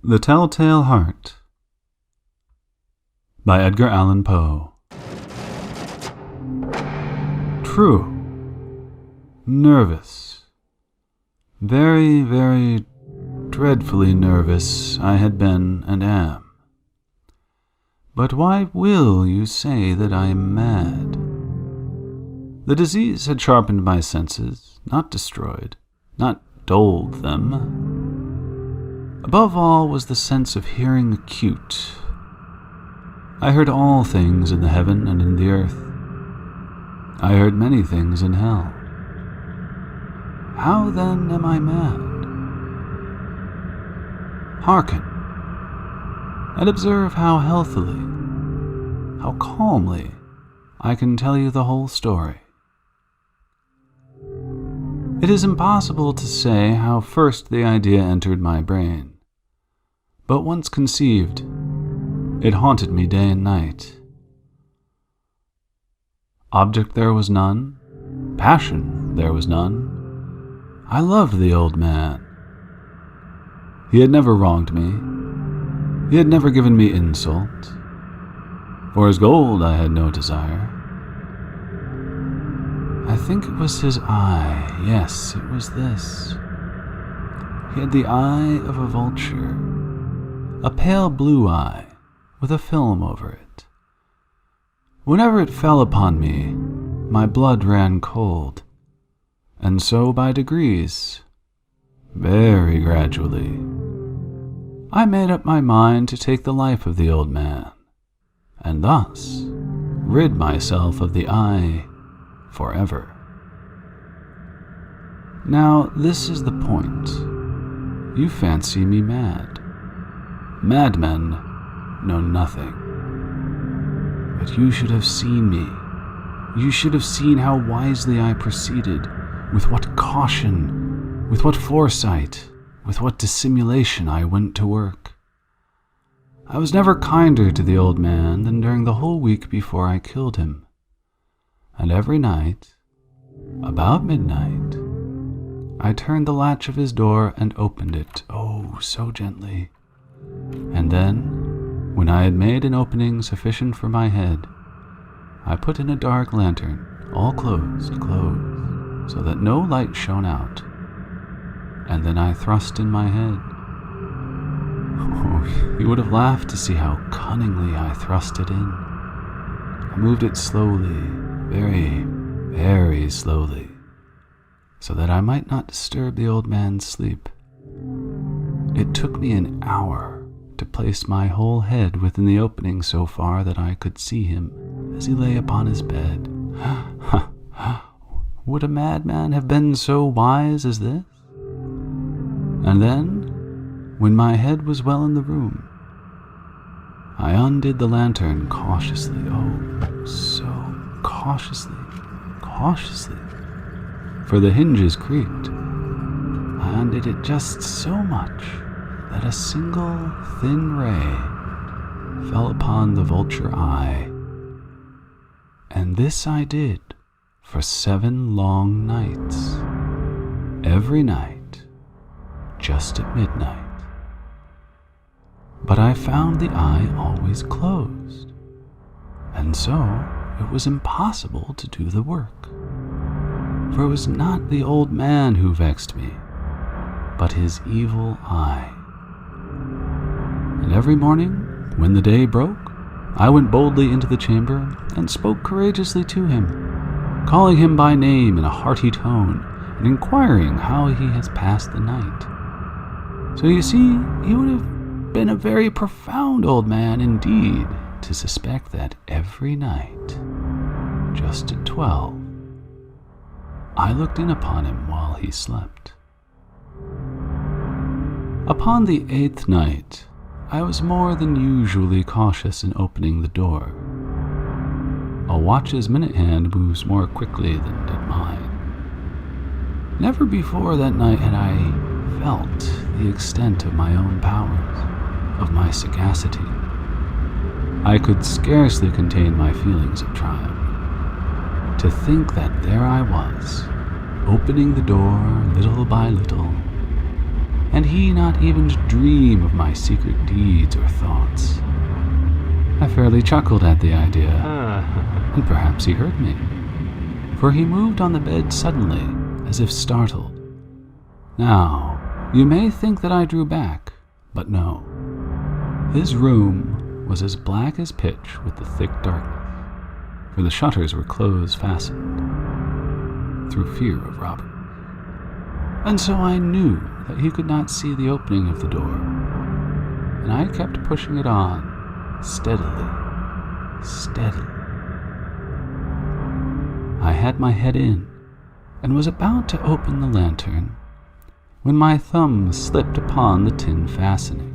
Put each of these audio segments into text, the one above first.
The Telltale Heart by Edgar Allan Poe. True. Nervous. Very, very dreadfully nervous I had been and am. But why will you say that I am mad? The disease had sharpened my senses, not destroyed, not dulled them. Above all was the sense of hearing acute. I heard all things in the heaven and in the earth. I heard many things in hell. How then am I mad? Hearken, and observe how healthily, how calmly I can tell you the whole story. It is impossible to say how first the idea entered my brain, but once conceived, it haunted me day and night. Object there was none, passion there was none. I loved the old man. He had never wronged me. He had never given me insult. For his gold I had no desire. I think it was his eye. Yes, it was this. He had the eye of a vulture, a pale blue eye with a film over it. Whenever it fell upon me, my blood ran cold, and so by degrees, very gradually, I made up my mind to take the life of the old man, and thus rid myself of the eye forever. Now, this is the point. You fancy me mad. Madmen know nothing. But you should have seen me. You should have seen how wisely I proceeded, with what caution, with what foresight, with what dissimulation I went to work. I was never kinder to the old man than during the whole week before I killed him. And every night, about midnight, I turned the latch of his door and opened it, oh, so gently. And then, when I had made an opening sufficient for my head, I put in a dark lantern, all closed, so that no light shone out. And then I thrust in my head. Oh, you would have laughed to see how cunningly I thrust it in. I moved it slowly, very, very slowly, so that I might not disturb the old man's sleep. It took me an hour to place my whole head within the opening so far that I could see him as he lay upon his bed. Would a madman have been so wise as this? And then, when my head was well in the room, I undid the lantern cautiously, oh, so cautiously, for the hinges creaked. I undid it just so much that a single thin ray fell upon the vulture eye. And this I did for 7 long nights, every night, just at midnight. But I found the eye always closed, and so it was impossible to do the work. For it was not the old man who vexed me, but his evil eye. And every morning, when the day broke, I went boldly into the chamber and spoke courageously to him, calling him by name in a hearty tone and inquiring how he has passed the night. So you see, he would have been a very profound old man indeed to suspect that every night, just at 12, I looked in upon him while he slept. Upon the 8th night, I was more than usually cautious in opening the door. A watch's minute hand moves more quickly than did mine. Never before that night had I felt the extent of my own powers, of my sagacity. I could scarcely contain my feelings of triumph. To think that there I was, opening the door little by little, and he not even to dream of my secret deeds or thoughts. I fairly chuckled at the idea, and perhaps he heard me, for he moved on the bed suddenly, as if startled. Now, you may think that I drew back, but no. His room was as black as pitch with the thick darkness, for the shutters were closed fastened, through fear of robbers. And so I knew that he could not see the opening of the door, and I kept pushing it on, steadily. I had my head in, and was about to open the lantern, when my thumb slipped upon the tin fastening,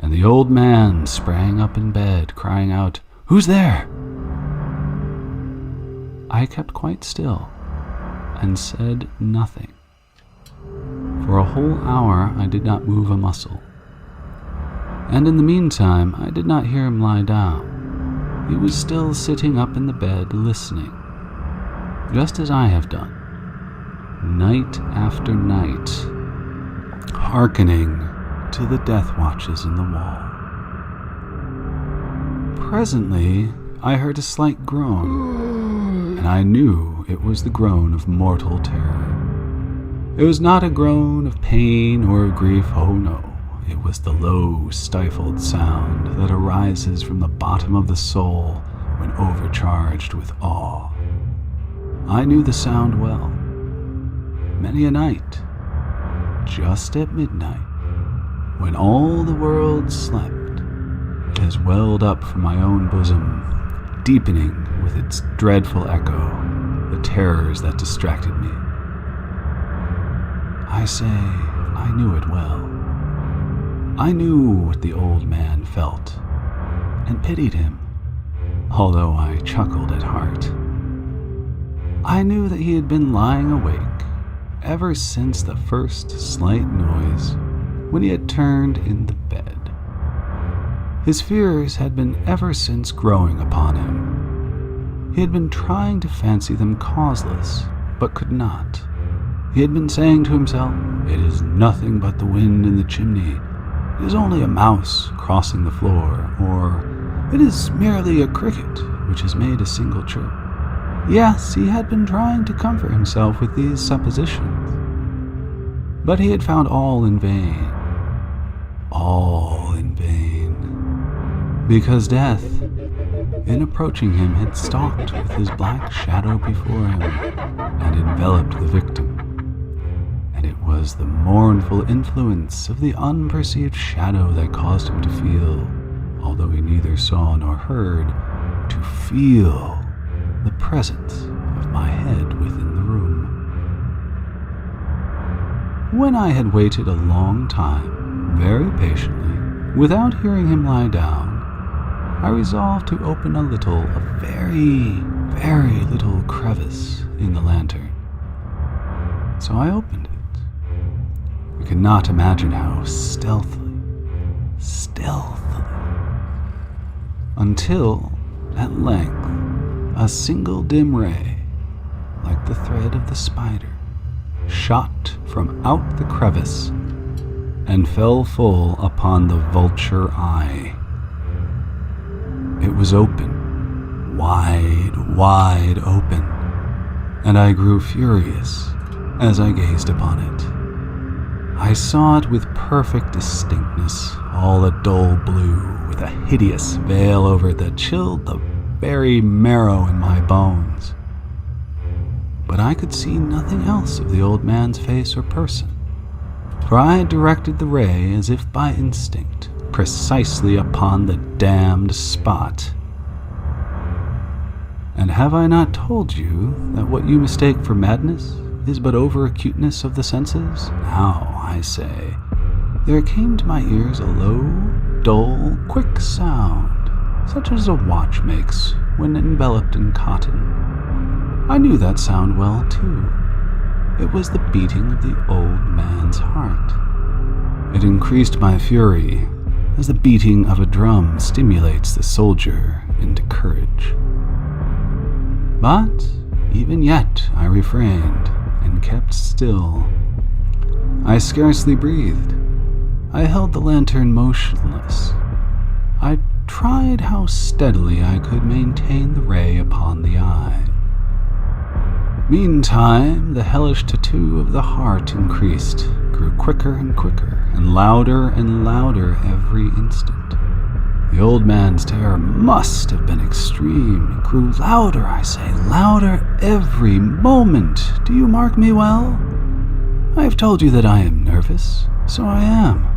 and the old man sprang up in bed, crying out, "Who's there?" I kept quite still, and said nothing. For a whole hour I did not move a muscle, and in the meantime I did not hear him lie down. He was still sitting up in the bed listening, just as I have done, night after night, hearkening to the death watches in the wall. Presently I heard a slight groan, and I knew it was the groan of mortal terror. It was not a groan of pain or of grief, oh no. It was the low, stifled sound that arises from the bottom of the soul when overcharged with awe. I knew the sound well. Many a night, just at midnight, when all the world slept, it has welled up from my own bosom, deepening with its dreadful echo the terrors that distracted me. I say, I knew it well. I knew what the old man felt, and pitied him, although I chuckled at heart. I knew that he had been lying awake ever since the first slight noise when he had turned in the bed. His fears had been ever since growing upon him. He had been trying to fancy them causeless, but could not. He had been saying to himself, "It is nothing but the wind in the chimney. It is only a mouse crossing the floor," or "It is merely a cricket which has made a single chirp." Yes, he had been trying to comfort himself with these suppositions, but he had found all in vain. All in vain. Because death, in approaching him, had stalked with his black shadow before him and enveloped the victim. And it was the mournful influence of the unperceived shadow that caused him to feel, although he neither saw nor heard, to feel the presence of my head within the room. When I had waited a long time, very patiently, without hearing him lie down, I resolved to open a very, very little crevice in the lantern. So I opened it. You cannot imagine how stealthily, until, at length, a single dim ray, like the thread of the spider, shot from out the crevice and fell full upon the vulture eye. It was open, wide open, and I grew furious as I gazed upon it. I saw it with perfect distinctness, all a dull blue, with a hideous veil over it that chilled the very marrow in my bones. But I could see nothing else of the old man's face or person, for I had directed the ray as if by instinct, precisely upon the damned spot. And have I not told you that what you mistake for madness is but over-acuteness of the senses? Now, I say, there came to my ears a low, dull, quick sound, such as a watch makes when enveloped in cotton. I knew that sound well, too. It was the beating of the old man's heart. It increased my fury, as the beating of a drum stimulates the soldier into courage. But even yet I refrained and kept still. I scarcely breathed, I held the lantern motionless. I tried how steadily I could maintain the ray upon the eye. Meantime, the hellish tattoo of the heart increased, grew quicker and quicker, and louder every instant. The old man's terror must have been extreme. It grew louder, I say, louder every moment. Do you mark me well? I have told you that I am nervous, so I am.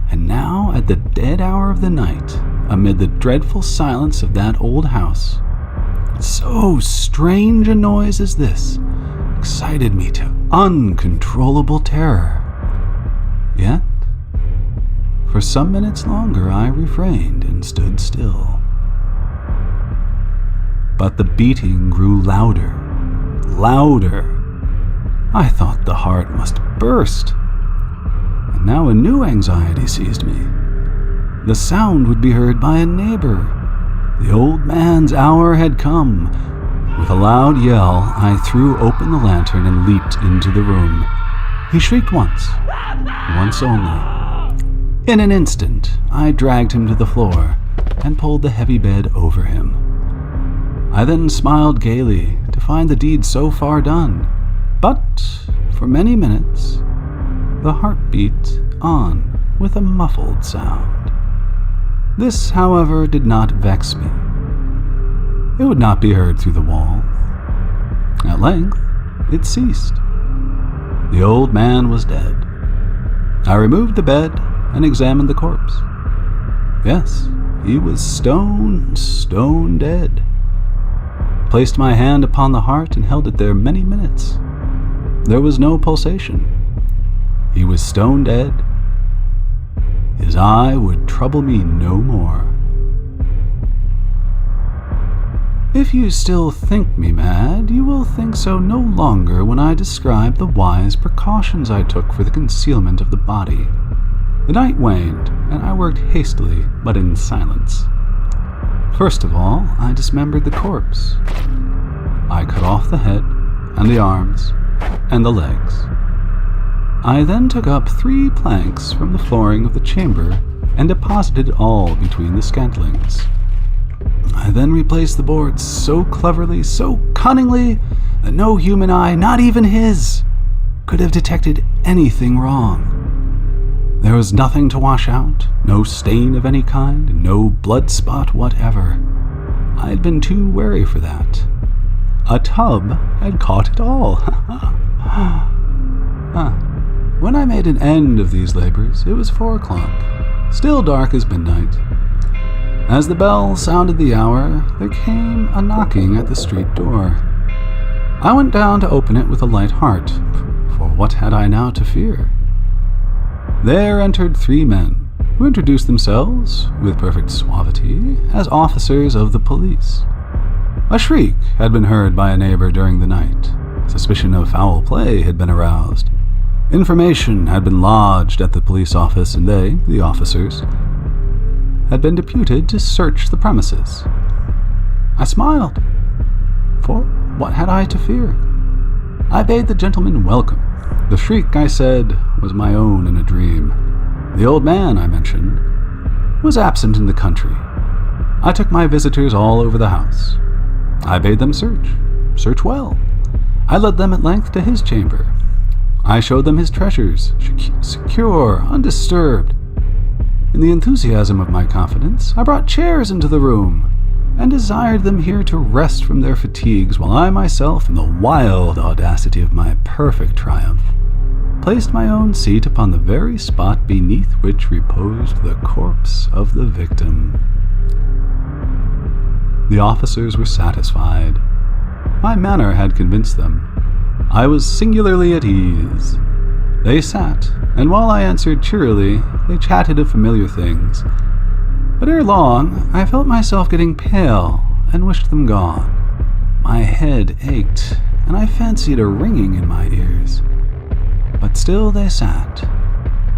And now, at the dead hour of the night, amid the dreadful silence of that old house, so strange a noise as this excited me to uncontrollable terror. Yet, for some minutes longer I refrained and stood still. But the beating grew louder. I thought the heart must burst. And now a new anxiety seized me. The sound would be heard by a neighbor. The old man's hour had come. With a loud yell, I threw open the lantern and leaped into the room. He shrieked once only. In an instant, I dragged him to the floor and pulled the heavy bed over him. I then smiled gaily to find the deed so far done, but for many minutes, the heart beat on with a muffled sound. This, however, did not vex me. It would not be heard through the wall. At length, it ceased. The old man was dead. I removed the bed and examined the corpse. Yes, he was stone dead. Placed my hand upon the heart and held it there many minutes. There was no pulsation. He was stone dead. His eye would trouble me no more. If you still think me mad, you will think so no longer when I describe the wise precautions I took for the concealment of the body. The night waned, and I worked hastily, but in silence. First of all, I dismembered the corpse. I cut off the head, and the arms, and the legs. I then took up 3 planks from the flooring of the chamber and deposited all between the scantlings. I then replaced the boards so cleverly, so cunningly, that no human eye, not even his, could have detected anything wrong. There was nothing to wash out, no stain of any kind, no blood spot whatever. I had been too wary for that. A tub had caught it all. When I made an end of these labors, it was 4 o'clock, still dark as midnight. As the bell sounded the hour, there came a knocking at the street door. I went down to open it with a light heart, for what had I now to fear? There entered 3 men, who introduced themselves, with perfect suavity, as officers of the police. A shriek had been heard by a neighbor during the night. Suspicion of foul play had been aroused. Information had been lodged at the police office, and they, the officers, had been deputed to search the premises. I smiled, for what had I to fear? I bade the gentleman welcome. The shriek, I said, was my own in a dream. The old man, I mentioned, was absent in the country. I took my visitors all over the house. I bade them search well. I led them at length to his chamber. I showed them his treasures, secure, undisturbed. In the enthusiasm of my confidence, I brought chairs into the room and desired them here to rest from their fatigues, while I myself, in the wild audacity of my perfect triumph, placed my own seat upon the very spot beneath which reposed the corpse of the victim. The officers were satisfied. My manner had convinced them. I was singularly at ease. They sat, and while I answered cheerily, they chatted of familiar things. But ere long, I felt myself getting pale and wished them gone. My head ached, and I fancied a ringing in my ears. But still they sat,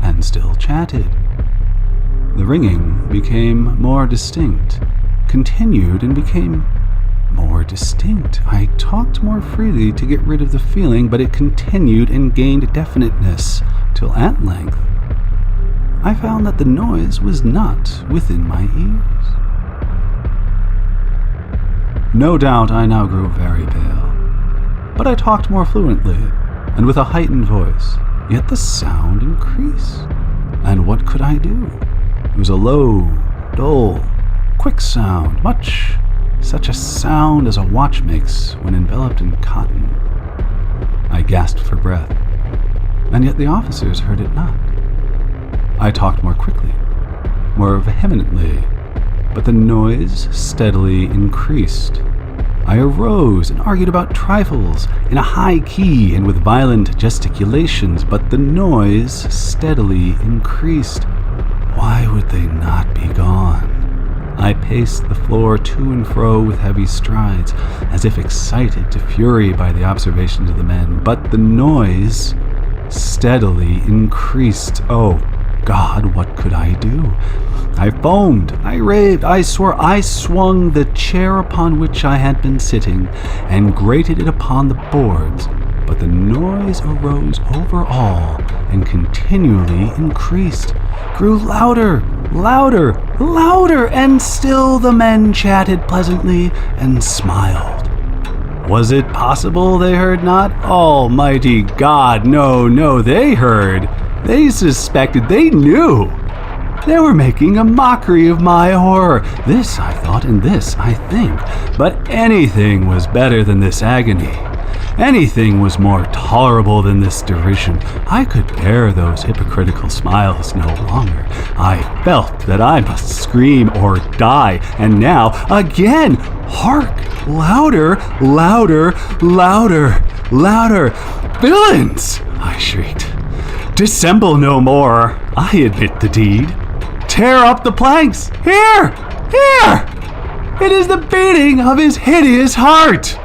and still chatted. The ringing became more distinct, continued, and became more distinct. I talked more freely to get rid of the feeling, but it continued and gained definiteness, till at length I found that the noise was not within my ears. No doubt I now grew very pale, but I talked more fluently and with a heightened voice, yet the sound increased. And what could I do? It was a low, dull, quick sound, much such a sound as a watch makes when enveloped in cotton. I gasped for breath, and yet the officers heard it not. I talked more quickly, more vehemently, but the noise steadily increased. I arose and argued about trifles in a high key and with violent gesticulations, but the noise steadily increased. Why would they not be gone? I paced the floor to and fro with heavy strides, as if excited to fury by the observations of the men, but the noise steadily increased. Oh, God, what could I do? I foamed, I raved, I swore, I swung the chair upon which I had been sitting and grated it upon the boards, but the noise arose over all and continually increased, grew louder, louder, louder, and still the men chatted pleasantly and smiled. Was it possible they heard not? Almighty God, no, they heard. They suspected, they knew. They were making a mockery of my horror. This I thought, and this I think. But anything was better than this agony. Anything was more tolerable than this derision. I could bear those hypocritical smiles no longer. I felt that I must scream or die. And now, again, hark! Louder, louder, louder, louder. Villains! I shrieked. Dissemble no more. I admit the deed. Tear up the planks! Here! Here! It is the beating of his hideous heart!